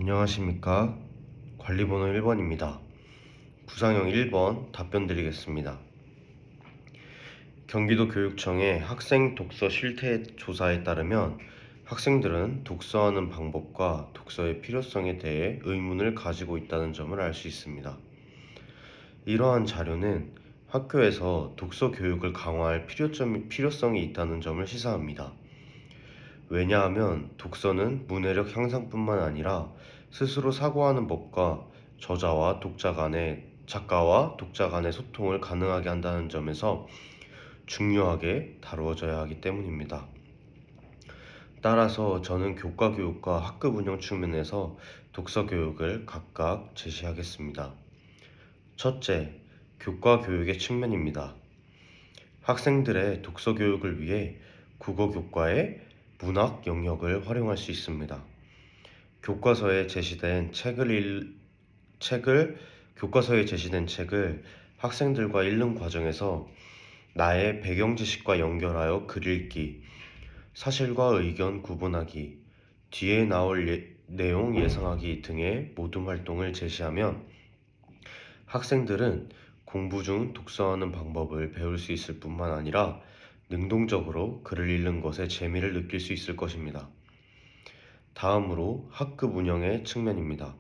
안녕하십니까. 관리번호 1번입니다. 구상형 1번 답변 드리겠습니다. 경기도 교육청의 학생 독서 실태 조사에 따르면 학생들은 독서하는 방법과 독서의 필요성에 대해 의문을 가지고 있다는 점을 알 수 있습니다. 이러한 자료는 학교에서 독서 교육을 강화할 필요성이 있다는 점을 시사합니다. 왜냐하면 독서는 문해력 향상뿐만 아니라 스스로 사고하는 법과 작가와 독자 간의 소통을 가능하게 한다는 점에서 중요하게 다루어져야 하기 때문입니다. 따라서 저는 교과 교육과 학급 운영 측면에서 독서 교육을 각각 제시하겠습니다. 첫째, 교과 교육의 측면입니다. 학생들의 독서 교육을 위해 국어 교과의 문학 영역을 활용할 수 있습니다. 교과서에 제시된 책을 학생들과 읽는 과정에서 나의 배경 지식과 연결하여 글 읽기, 사실과 의견 구분하기, 뒤에 나올 내용 예상하기 등의 모든 활동을 제시하면 학생들은 공부 중 독서하는 방법을 배울 수 있을 뿐만 아니라 능동적으로 글을 읽는 것에 재미를 느낄 수 있을 것입니다. 다음으로 학급 운영의 측면입니다.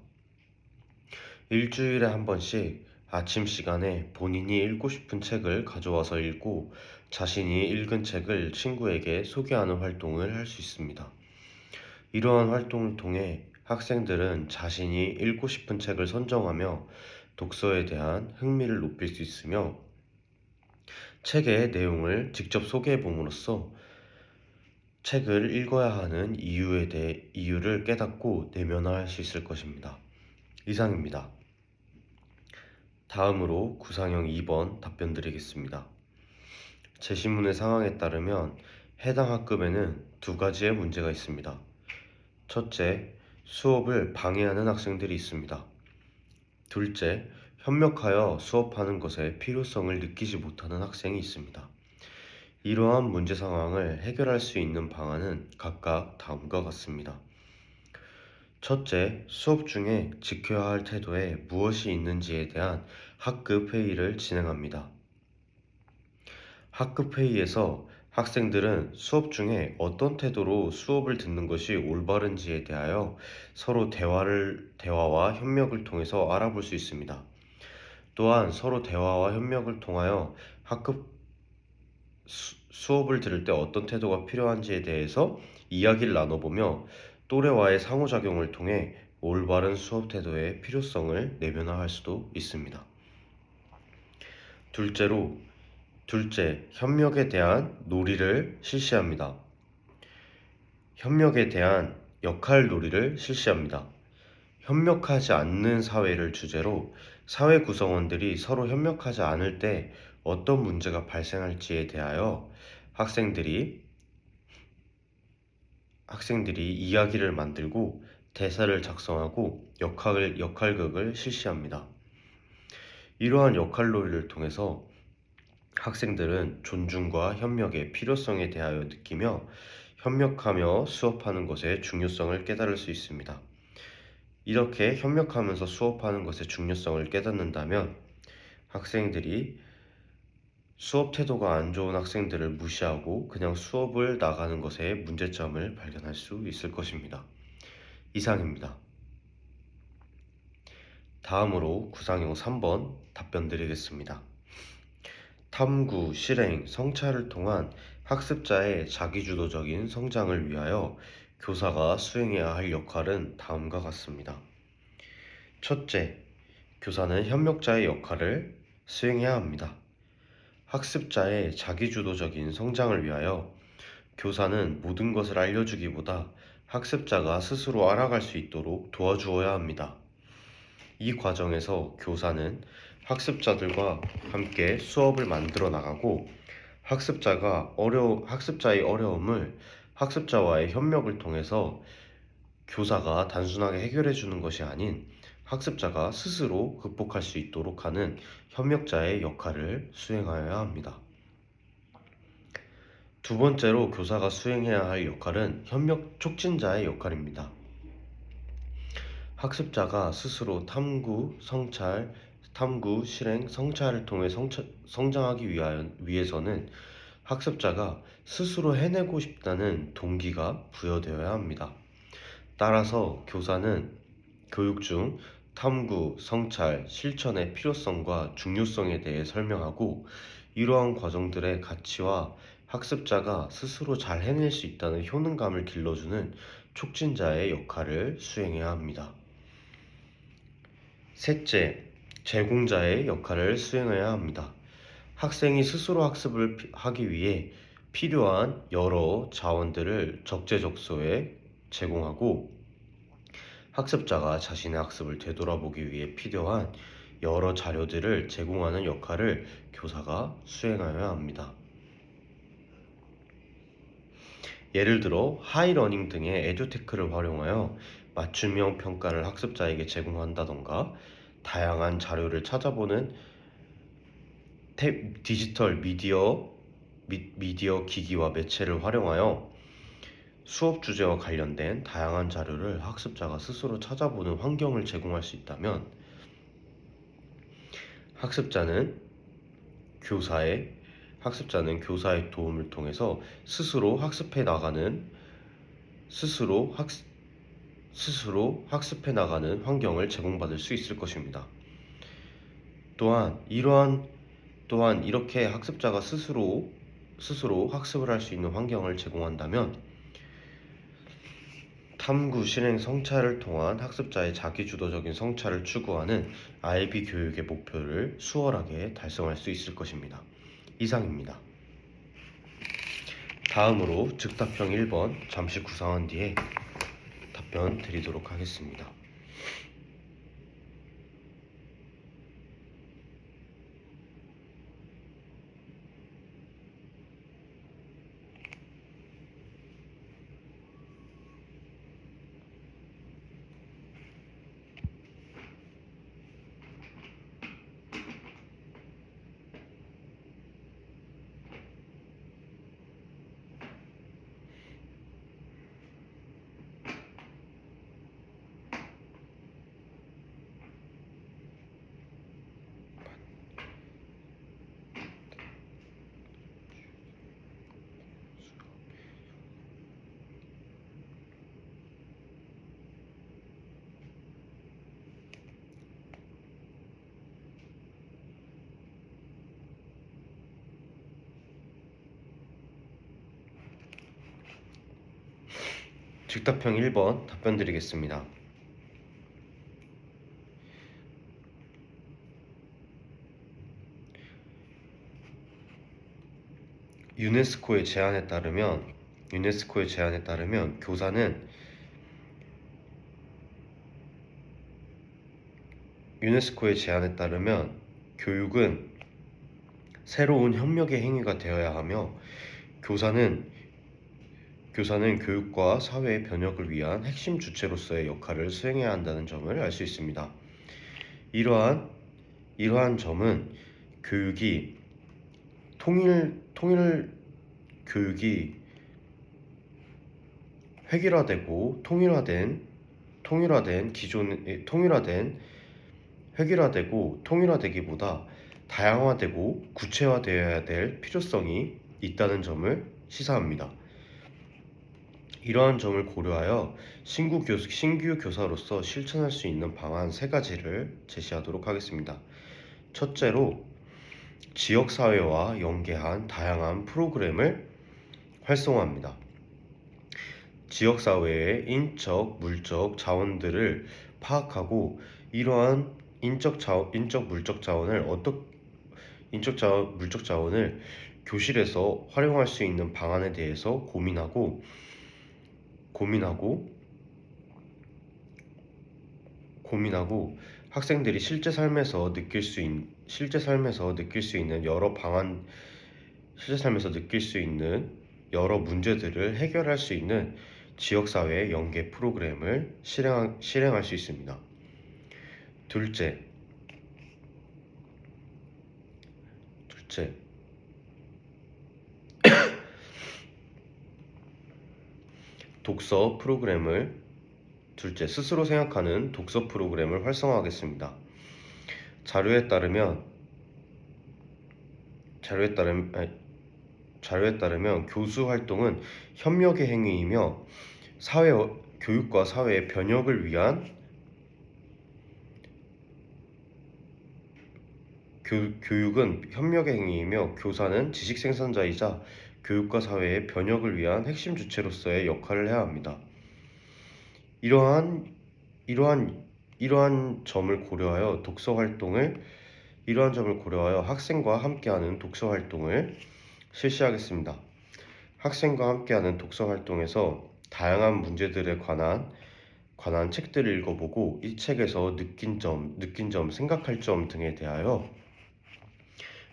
일주일에 한 번씩 아침 시간에 본인이 읽고 싶은 책을 가져와서 읽고 자신이 읽은 책을 친구에게 소개하는 활동을 할 수 있습니다. 이러한 활동을 통해 학생들은 자신이 읽고 싶은 책을 선정하며 독서에 대한 흥미를 높일 수 있으며 책의 내용을 직접 소개해 봄으로써 책을 읽어야 하는 이유를 깨닫고 내면화할 수 있을 것입니다. 이상입니다. 다음으로 구상형 2번 답변 드리겠습니다. 제시문의 상황에 따르면 해당 학급에는 두 가지의 문제가 있습니다. 첫째, 수업을 방해하는 학생들이 있습니다. 둘째, 협력하여 수업하는 것의 필요성을 느끼지 못하는 학생이 있습니다. 이러한 문제 상황을 해결할 수 있는 방안은 각각 다음과 같습니다. 첫째, 수업 중에 지켜야 할 태도에 무엇이 있는지에 대한 학급 회의를 진행합니다. 학급 회의에서 학생들은 수업 중에 어떤 태도로 수업을 듣는 것이 올바른지에 대하여 서로 대화와 협력을 통해서 알아볼 수 있습니다. 또한 서로 대화와 협력을 통하여 수업을 들을 때 어떤 태도가 필요한지에 대해서 이야기를 나눠보며 또래와의 상호작용을 통해 올바른 수업 태도의 필요성을 내면화할 수도 있습니다. 둘째, 협력에 대한 놀이를 실시합니다. 협력에 대한 역할 놀이를 실시합니다. 협력하지 않는 사회를 주제로 사회 구성원들이 서로 협력하지 않을 때 어떤 문제가 발생할지에 대하여 학생들이 이야기를 만들고 대사를 작성하고 역할극을 실시합니다. 이러한 역할놀이를 통해서 학생들은 존중과 협력의 필요성에 대하여 느끼며 협력하며 수업하는 것의 중요성을 깨달을 수 있습니다. 이렇게 협력하면서 수업하는 것의 중요성을 깨닫는다면 학생들이 수업 태도가 안 좋은 학생들을 무시하고 그냥 수업을 나가는 것에 문제점을 발견할 수 있을 것입니다. 이상입니다. 다음으로 구상형 3번 답변 드리겠습니다. 탐구, 실행, 성찰을 통한 학습자의 자기주도적인 성장을 위하여 교사가 수행해야 할 역할은 다음과 같습니다. 첫째, 교사는 협력자의 역할을 수행해야 합니다. 학습자의 자기주도적인 성장을 위하여 교사는 모든 것을 알려주기보다 학습자가 스스로 알아갈 수 있도록 도와주어야 합니다. 이 과정에서 교사는 학습자들과 함께 수업을 만들어 나가고 학습자의 어려움을 학습자와의 협력을 통해서 교사가 단순하게 해결해 주는 것이 아닌 학습자가 스스로 극복할 수 있도록 하는 협력자의 역할을 수행하여야 합니다. 두 번째로 교사가 수행해야 할 역할은 협력 촉진자의 역할입니다. 학습자가 스스로 탐구, 실행, 성찰을 통해 성장하기 위해서는 학습자가 스스로 해내고 싶다는 동기가 부여되어야 합니다. 따라서 교사는 교육 중 탐구, 성찰, 실천의 필요성과 중요성에 대해 설명하고 이러한 과정들의 가치와 학습자가 스스로 잘 해낼 수 있다는 효능감을 길러주는 촉진자의 역할을 수행해야 합니다. 셋째, 제공자의 역할을 수행해야 합니다. 학생이 스스로 학습을 하기 위해 필요한 여러 자원들을 적재적소에 제공하고 학습자가 자신의 학습을 되돌아보기 위해 필요한 여러 자료들을 제공하는 역할을 교사가 수행하여야 합니다. 예를 들어 하이러닝 등의 에듀테크를 활용하여 맞춤형 평가를 학습자에게 제공한다던가 다양한 자료를 찾아보는 디지털 미디어 기기와 매체를 활용하여 수업 주제와 관련된 다양한 자료를 학습자가 스스로 찾아보는 환경을 제공할 수 있다면 학습자는 교사의 도움을 통해서 스스로 학습해 나가는 환경을 제공받을 수 있을 것입니다. 또한 이렇게 학습자가 스스로 학습을 할 수 있는 환경을 제공한다면 탐구, 실행, 성찰을 통한 학습자의 자기주도적인 성찰을 추구하는 IB 교육의 목표를 수월하게 달성할 수 있을 것입니다. 이상입니다. 다음으로 즉답형 1번 잠시 구상한 뒤에 답변 드리도록 하겠습니다. 즉답형 1번 답변 드리겠습니다. 유네스코의 제안에 따르면 교육은 새로운 협력의 행위가 되어야 하며 교사는 교육과 사회의 변혁을 위한 핵심 주체로서의 역할을 수행해야 한다는 점을 알 수 있습니다. 이러한 점은 교육이 획일화되고 통일화되기보다 다양화되고 구체화되어야 될 필요성이 있다는 점을 시사합니다. 이러한 점을 고려하여 신규 교사로서 실천할 수 있는 방안 3가지를 제시하도록 하겠습니다. 첫째로 지역사회와 연계한 다양한 프로그램을 활성화합니다. 지역사회의 인적, 물적 자원들을 파악하고 이러한 인적, 물적 자원을 교실에서 활용할 수 있는 방안에 대해서 고민하고 학생들이 실제 삶에서 느낄 수 있는 여러 문제들을 해결할 수 있는 지역사회 연계 프로그램을 실행할 수 있습니다. 둘째, 독서 프로그램을 둘째, 스스로 생각하는 독서 프로그램을 활성화하겠습니다. 자료에 따르면 교수 활동은 협력의 행위이며 교육과 사회의 변혁을 위한 교육은 협력의 행위이며 교사는 지식 생산자이자 교육과 사회의 변혁을 위한 핵심 주체로서의 역할을 해야 합니다. 이러한 점을 고려하여 학생과 함께하는 독서 활동을 실시하겠습니다. 학생과 함께하는 독서 활동에서 다양한 문제들에 관한 책들을 읽어보고 이 책에서 느낀 점, 생각할 점 등에 대하여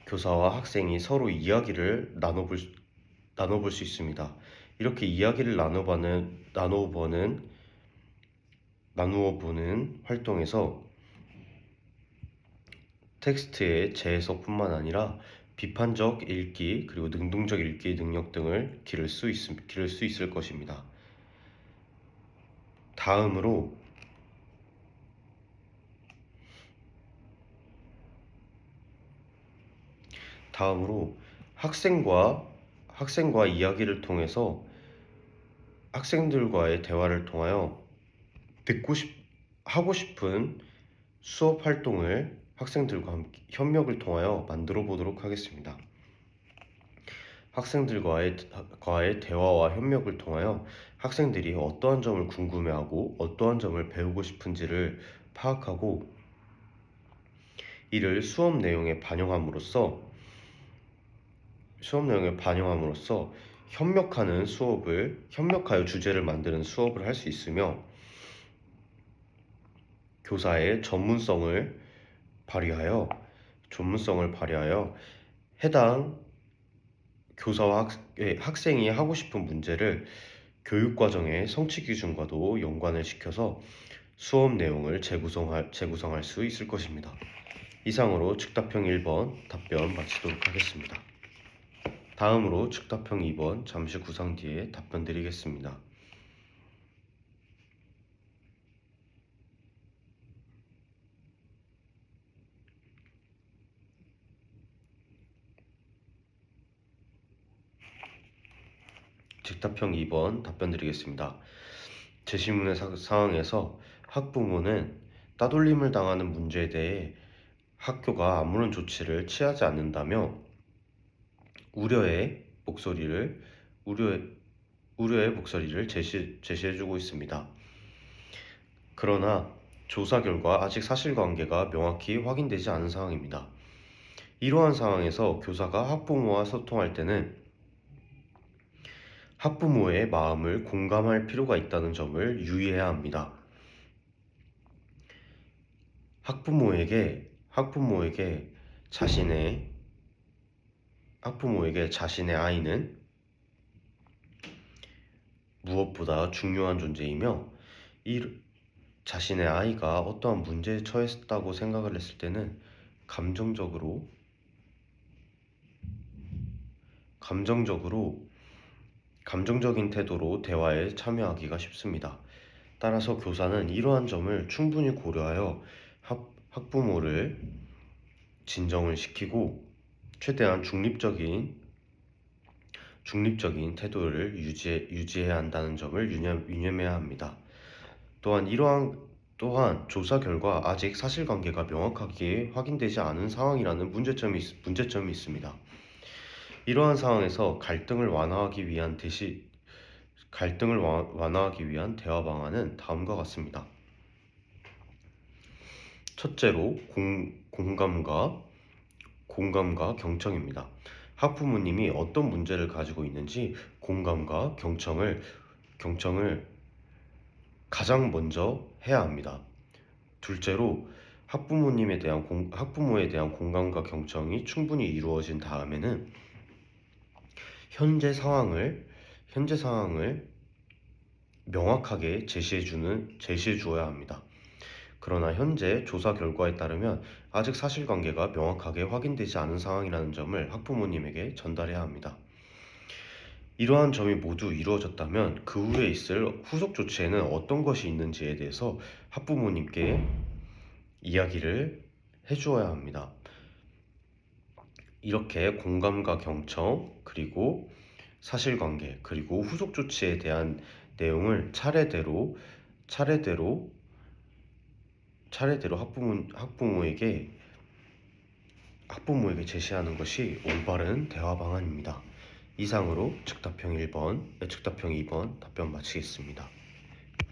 교사와 학생이 서로 이야기를 나눠볼 수 있습니다. 이렇게 이야기를 나누어 보는 활동에서 텍스트의 재해석뿐만 아니라 비판적 읽기 그리고 능동적 읽기 능력 등을 기를 수 있을 것입니다. 다음으로 학생과 이야기를 통해서 학생들과의 대화를 통하여 하고 싶은 수업 활동을 학생들과 함께 협력을 통하여 만들어 보도록 하겠습니다. 학생들과의 대화와 협력을 통하여 학생들이 어떠한 점을 궁금해하고 어떠한 점을 배우고 싶은지를 파악하고 이를 수업 내용에 반영함으로써 협력하여 주제를 만드는 수업을 할 수 있으며 교사의 전문성을 발휘하여 해당 교사와 학생이 하고 싶은 문제를 교육과정의 성취 기준과도 연관을 시켜서 수업 내용을 재구성할 수 있을 것입니다. 이상으로 즉답형 1번 답변 마치도록 하겠습니다. 다음으로 즉답형 2번 잠시 구상 뒤에 답변 드리겠습니다. 즉답형 2번 답변 드리겠습니다. 제시문의 상황에서 학부모는 따돌림을 당하는 문제에 대해 학교가 아무런 조치를 취하지 않는다며 우려의 목소리를 제시해주고 있습니다. 그러나 조사 결과 아직 사실관계가 명확히 확인되지 않은 상황입니다. 이러한 상황에서 교사가 학부모와 소통할 때는 학부모의 마음을 공감할 필요가 있다는 점을 유의해야 합니다. 학부모에게 자신의 아이는 무엇보다 중요한 존재이며 자신의 아이가 어떠한 문제에 처했다고 생각을 했을 때는 감정적인 태도로 대화에 참여하기가 쉽습니다. 따라서 교사는 이러한 점을 충분히 고려하여 학부모를 진정을 시키고 최대한 중립적인 태도를 유지해야 한다는 점을 유념해야 합니다. 또한 조사 결과 아직 사실관계가 명확하게 확인되지 않은 상황이라는 문제점이 있습니다. 이러한 상황에서 갈등을 완화하기 위한 대화 방안은 다음과 같습니다. 첫째로 공감과 경청입니다. 학부모님이 어떤 문제를 가지고 있는지 공감과 경청을 가장 먼저 해야 합니다. 둘째로 학부모에 대한 공감과 경청이 충분히 이루어진 다음에는 현재 상황을 명확하게 제시해 주어야 합니다. 그러나 현재 조사 결과에 따르면 아직 사실관계가 명확하게 확인되지 않은 상황이라는 점을 학부모님에게 전달해야 합니다. 이러한 점이 모두 이루어졌다면 그 후에 있을 후속 조치에는 어떤 것이 있는지에 대해서 학부모님께 이야기를 해주어야 합니다. 이렇게 공감과 경청, 그리고 사실관계, 그리고 후속 조치에 대한 내용을 차례대로 학부모에게 제시하는 것이 올바른 대화 방안입니다. 이상으로 즉답형 2번 답변 마치겠습니다.